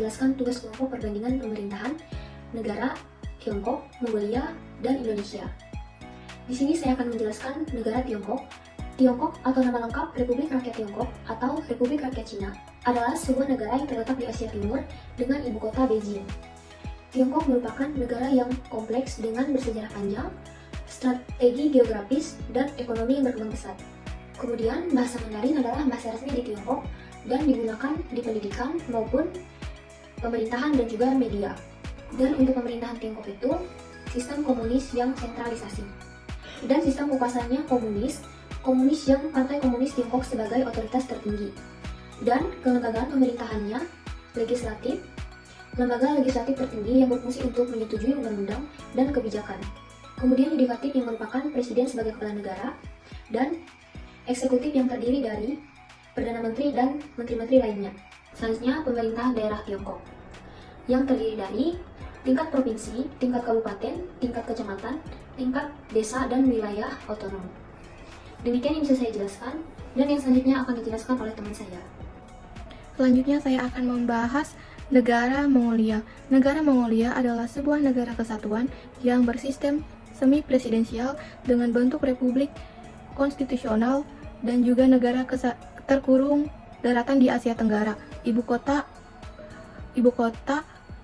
menjelaskan tugas kelompok perbandingan pemerintahan negara Tiongkok, Mongolia, dan Indonesia. Di sini saya akan menjelaskan negara Tiongkok. Tiongkok atau nama lengkap Republik Rakyat Tiongkok atau Republik Rakyat Cina adalah sebuah negara yang terletak di Asia Timur dengan ibu kota Beijing. Tiongkok merupakan negara yang kompleks dengan bersejarah panjang, strategi geografis, dan ekonomi yang berkembang pesat. Kemudian, bahasa Mandarin adalah bahasa resmi di Tiongkok dan digunakan di pendidikan maupun pemerintahan dan juga media. Dan untuk pemerintahan Tiongkok itu, sistem komunis yang sentralisasi. Dan sistem kekuasaannya komunis yang Partai Komunis Tiongkok sebagai otoritas tertinggi. Dan kelembagaan pemerintahannya legislatif, lembaga legislatif tertinggi yang berfungsi untuk menyetujui undang-undang dan kebijakan. Kemudian yudikatif yang merupakan presiden sebagai kepala negara, dan eksekutif yang terdiri dari Perdana Menteri dan menteri-menteri lainnya. Selanjutnya, pemerintahan daerah Tiongkok yang terdiri dari tingkat provinsi, tingkat kabupaten, tingkat kecamatan, tingkat desa, dan wilayah otonom. Demikian yang bisa saya jelaskan, dan yang selanjutnya akan dijelaskan oleh teman saya. Selanjutnya saya akan membahas negara Mongolia. Negara Mongolia adalah sebuah negara kesatuan yang bersistem semi-presidensial dengan bentuk republik konstitusional dan juga negara terkurung daratan di Asia Tenggara. Ibu kota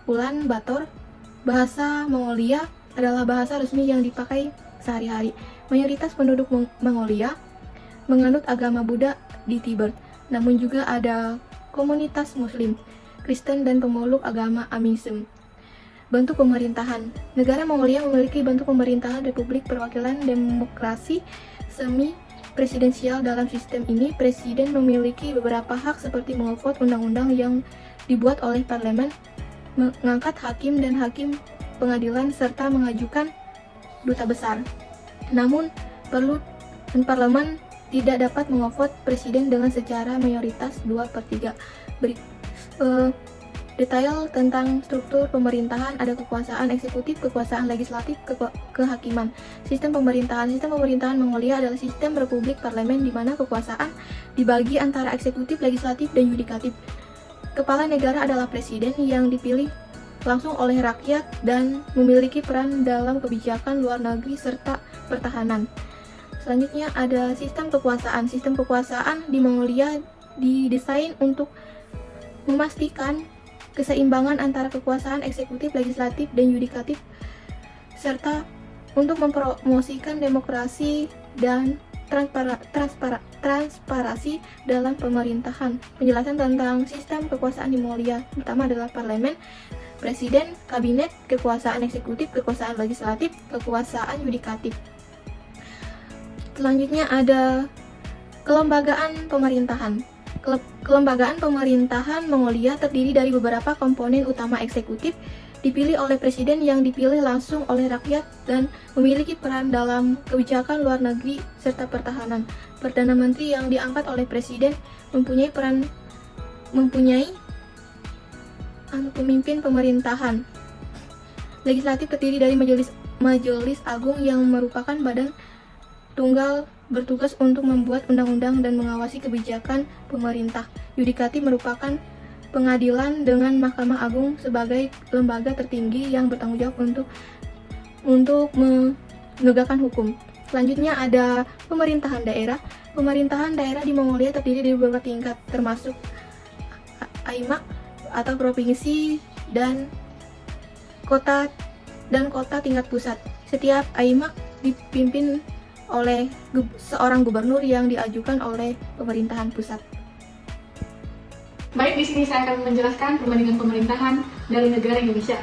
Ulan Bator. Bahasa Mongolia adalah bahasa resmi yang dipakai sehari-hari. Mayoritas penduduk Mongolia menganut agama Buddha di Tibet, namun juga ada komunitas Muslim, Kristen, dan pemeluk agama Amism. Bentuk pemerintahan. Negara Mongolia memiliki bentuk pemerintahan Republik Perwakilan Demokrasi Semi-Presidensial. Dalam sistem ini, presiden memiliki beberapa hak seperti mengevote undang-undang yang dibuat oleh parlemen, mengangkat hakim dan hakim pengadilan, serta mengajukan duta besar. Namun, parlemen tidak dapat mengevote presiden dengan secara mayoritas 2/3. Detail tentang struktur pemerintahan ada kekuasaan eksekutif, kekuasaan legislatif, kehakiman. Sistem pemerintahan Mongolia adalah sistem republik parlemen di mana kekuasaan dibagi antara eksekutif, legislatif, dan yudikatif. Kepala negara adalah presiden yang dipilih langsung oleh rakyat dan memiliki peran dalam kebijakan luar negeri serta pertahanan. Selanjutnya ada sistem kekuasaan. Sistem kekuasaan di Mongolia didesain untuk memastikan keseimbangan antara kekuasaan eksekutif, legislatif, dan yudikatif, serta untuk mempromosikan demokrasi dan transparansi dalam pemerintahan. Penjelasan tentang sistem kekuasaan di Mongolia pertama adalah parlemen, presiden, kabinet, kekuasaan eksekutif, kekuasaan legislatif, kekuasaan yudikatif. Selanjutnya ada kelembagaan pemerintahan. Kelembagaan pemerintahan Mongolia terdiri dari beberapa komponen utama. Eksekutif dipilih oleh presiden yang dipilih langsung oleh rakyat dan memiliki peran dalam kebijakan luar negeri serta pertahanan. Perdana Menteri yang diangkat oleh presiden mempunyai pemimpin pemerintahan. Legislatif terdiri dari Majelis Agung yang merupakan badan tunggal bertugas untuk membuat undang-undang dan mengawasi kebijakan pemerintah. Yudikatif merupakan pengadilan dengan Mahkamah Agung sebagai lembaga tertinggi yang bertanggung jawab untuk menegakkan hukum. Selanjutnya ada pemerintahan daerah. Pemerintahan daerah di Mongolia terdiri dari beberapa tingkat, termasuk aimak atau provinsi dan kota tingkat pusat. Setiap aimak dipimpin oleh seorang gubernur yang diajukan oleh pemerintahan pusat. Baik, di sini saya akan menjelaskan perbandingan pemerintahan dari negara Indonesia.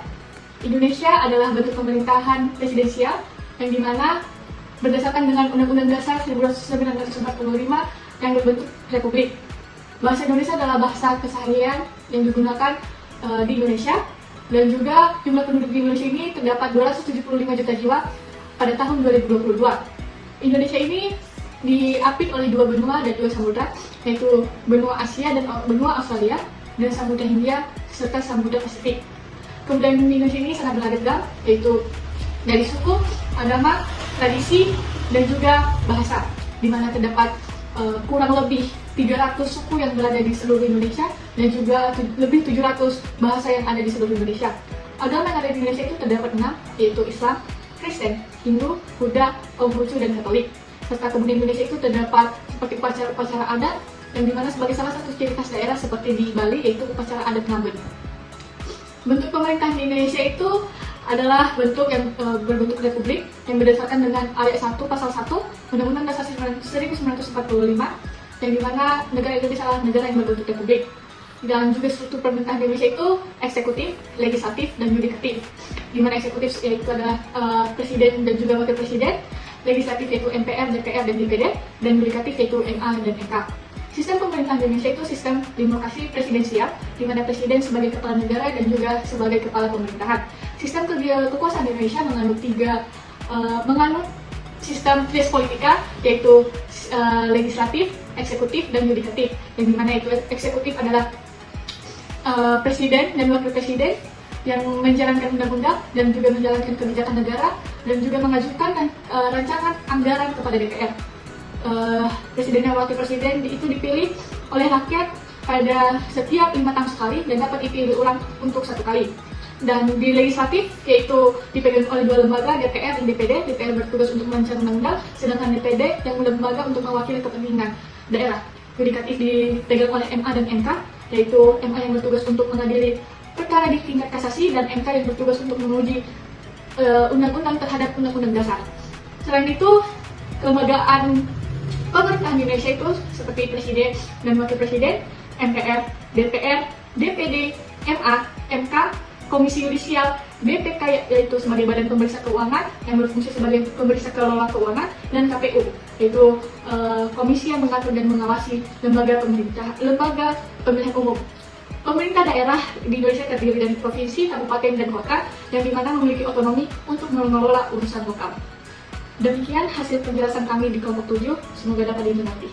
Indonesia adalah bentuk pemerintahan presidensial yang dimana berdasarkan dengan Undang-Undang Dasar 1945 yang berbentuk republik. Bahasa Indonesia adalah bahasa keseharian yang digunakan di Indonesia, dan juga jumlah penduduk di Indonesia ini terdapat 275 juta jiwa pada tahun 2022. Indonesia ini diapit oleh dua benua dan dua samudra, yaitu benua Asia dan benua Australia, dan samudra Hindia serta samudra Pasifik. Kebudayaan Indonesia ini sangat beragam, yaitu dari suku, agama, tradisi, dan juga bahasa, di mana terdapat kurang lebih 300 suku yang berada di seluruh Indonesia dan juga lebih 700 bahasa yang ada di seluruh Indonesia. Agama yang ada di Indonesia itu terdapat 6, yaitu Islam, Kristen, Hindu, Buddha, Konghucu, dan Katolik. Serta kemudian di Indonesia itu terdapat seperti upacara-upacara adat, yang dimana sebagai salah satu ciri khas daerah seperti di Bali yaitu upacara adat Ngaben. Bentuk pemerintahan di Indonesia itu adalah bentuk yang berbentuk republik yang berdasarkan dengan ayat 1 pasal 1 Undang-Undang Dasar 1945, yang dimana negara Indonesia adalah negara yang berbentuk republik. Dan juga struktur pemerintahan Indonesia itu eksekutif, legislatif, dan yudikatif. Dimana eksekutif yaitu adalah presiden dan juga wakil presiden, legislatif yaitu MPR, DPR, dan DPD, dan yudikatif yaitu MA dan MK. Sistem pemerintahan Indonesia itu sistem demokrasi presidensial, di mana presiden sebagai kepala negara dan juga sebagai kepala pemerintahan. Sistem kekuasaan Indonesia menganut sistem trias politika, yaitu legislatif, eksekutif, dan yudikatif. Yang dimana itu eksekutif adalah presiden dan wakil presiden yang menjalankan undang-undang dan juga menjalankan kebijakan negara dan juga mengajukan rancangan anggaran kepada DPR. Presiden dan wakil presiden itu dipilih oleh rakyat pada setiap 5 tahun sekali dan dapat dipilih ulang untuk 1 kali. Dan di legislatif yaitu dipegang oleh 2 lembaga, DPR dan DPD. DPR bertugas untuk merancang undang-undang, sedangkan DPD yang lembaga untuk mewakili kepentingan daerah. Yudikatif dipegang oleh MA dan MK, yaitu MA yang bertugas untuk mengadili perkara di tingkat kasasi dan MK yang bertugas untuk menguji undang-undang terhadap undang-undang dasar. Selain itu, kelembagaan pemerintahan Indonesia itu seperti presiden dan wakil presiden, MPR, DPR, DPD, MA, MK, Komisi Yudisial, BPK yaitu sebagai Badan Pemeriksa Keuangan yang berfungsi sebagai pemeriksa kelola keuangan, dan KPU yaitu komisi yang mengatur dan mengawasi lembaga pemilihan umum. Pemerintah daerah di Indonesia terdiri dari provinsi, kabupaten, dan kota yang dimana memiliki otonomi untuk mengelola urusan lokal. Demikian hasil penjelasan kami di kelompok 7, semoga dapat dimengerti.